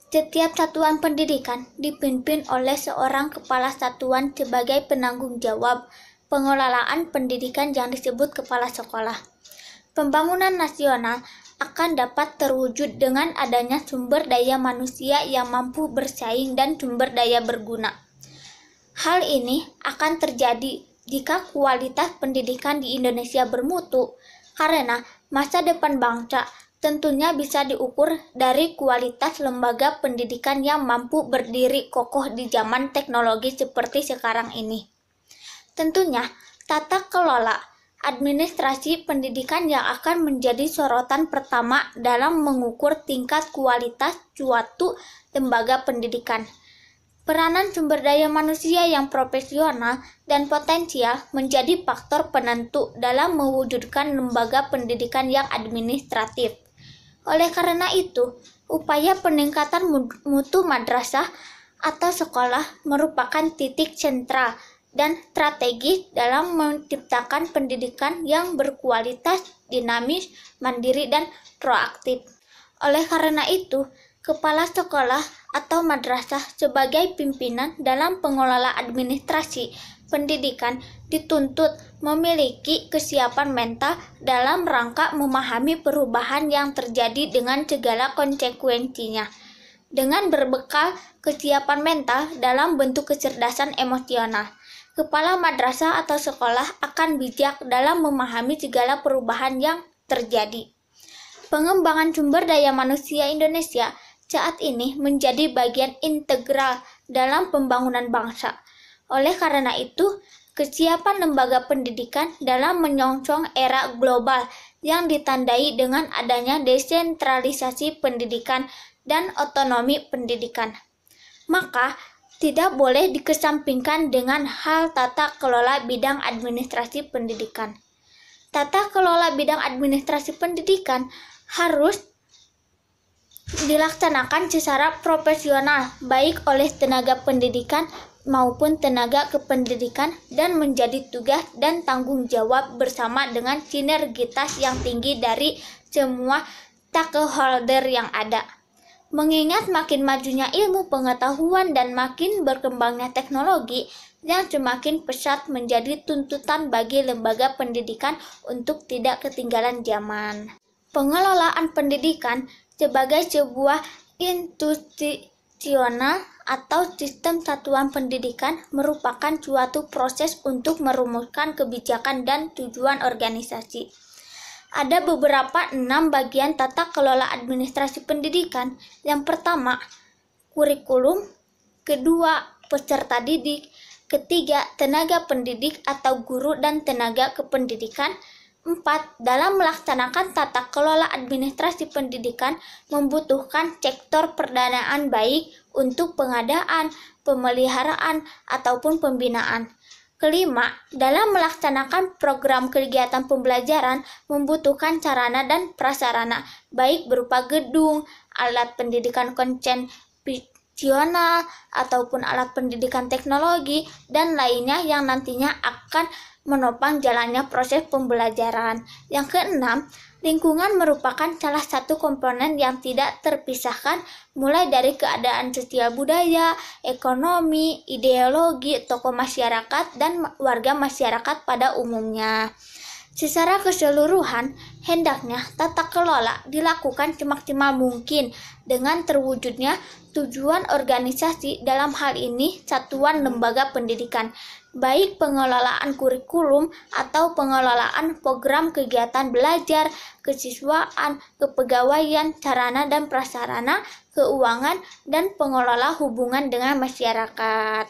Setiap satuan pendidikan dipimpin oleh seorang kepala satuan sebagai penanggung jawab pengelolaan pendidikan yang disebut kepala sekolah. Pembangunan nasional akan dapat terwujud dengan adanya sumber daya manusia yang mampu bersaing dan sumber daya berguna. Hal ini akan terjadi jika kualitas pendidikan di Indonesia bermutu, karena masa depan bangsa tentunya bisa diukur dari kualitas lembaga pendidikan yang mampu berdiri kokoh di zaman teknologi seperti sekarang ini. Tentunya, tata kelola administrasi pendidikan yang akan menjadi sorotan pertama dalam mengukur tingkat kualitas suatu lembaga pendidikan. Peranan sumber daya manusia yang profesional dan potensial menjadi faktor penentu dalam mewujudkan lembaga pendidikan yang administratif. Oleh karena itu, upaya peningkatan mutu madrasah atau sekolah merupakan titik sentral dan strategis dalam menciptakan pendidikan yang berkualitas, dinamis, mandiri, dan proaktif. Oleh karena itu, kepala sekolah atau madrasah sebagai pimpinan dalam pengelola administrasi pendidikan dituntut memiliki kesiapan mental dalam rangka memahami perubahan yang terjadi dengan segala konsekuensinya. Dengan berbekal kesiapan mental dalam bentuk kecerdasan emosional, kepala madrasah atau sekolah akan bijak dalam memahami segala perubahan yang terjadi. Pengembangan sumber daya manusia Indonesia saat ini menjadi bagian integral dalam pembangunan bangsa. Oleh karena itu, kesiapan lembaga pendidikan dalam menyongsong era global yang ditandai dengan adanya desentralisasi pendidikan dan otonomi pendidikan, maka tidak boleh dikesampingkan dengan hal tata kelola bidang administrasi pendidikan. Tata kelola bidang administrasi pendidikan harus dilaksanakan secara profesional baik oleh tenaga pendidikan maupun tenaga kependidikan dan menjadi tugas dan tanggung jawab bersama dengan sinergitas yang tinggi dari semua stakeholder yang ada. Mengingat makin majunya ilmu pengetahuan dan makin berkembangnya teknologi yang semakin pesat menjadi tuntutan bagi lembaga pendidikan untuk tidak ketinggalan zaman. Pengelolaan pendidikan sebagai sebuah institusional atau sistem satuan pendidikan merupakan suatu proses untuk merumuskan kebijakan dan tujuan organisasi. Ada beberapa 6 bagian tata kelola administrasi pendidikan. Yang pertama, kurikulum. Kedua, peserta didik. Ketiga, tenaga pendidik atau guru dan tenaga kependidikan. 4. Dalam melaksanakan tata kelola administrasi pendidikan membutuhkan sektor perdanaan baik untuk pengadaan, pemeliharaan, ataupun pembinaan. Kelima, dalam melaksanakan program kegiatan pembelajaran membutuhkan sarana dan prasarana baik berupa gedung, alat pendidikan konvensional, ataupun alat pendidikan teknologi, dan lainnya yang nantinya akan menopang jalannya proses pembelajaran. Yang keenam, lingkungan merupakan salah satu komponen yang tidak terpisahkan mulai dari keadaan sosial budaya, ekonomi, ideologi, tokoh masyarakat, dan warga masyarakat pada umumnya. Secara keseluruhan, hendaknya tata kelola dilakukan semaksimal mungkin dengan terwujudnya tujuan organisasi, dalam hal ini satuan lembaga pendidikan, baik pengelolaan kurikulum atau pengelolaan program kegiatan belajar, kesiswaan, kepegawaian, sarana dan prasarana, keuangan, dan pengelola hubungan dengan masyarakat.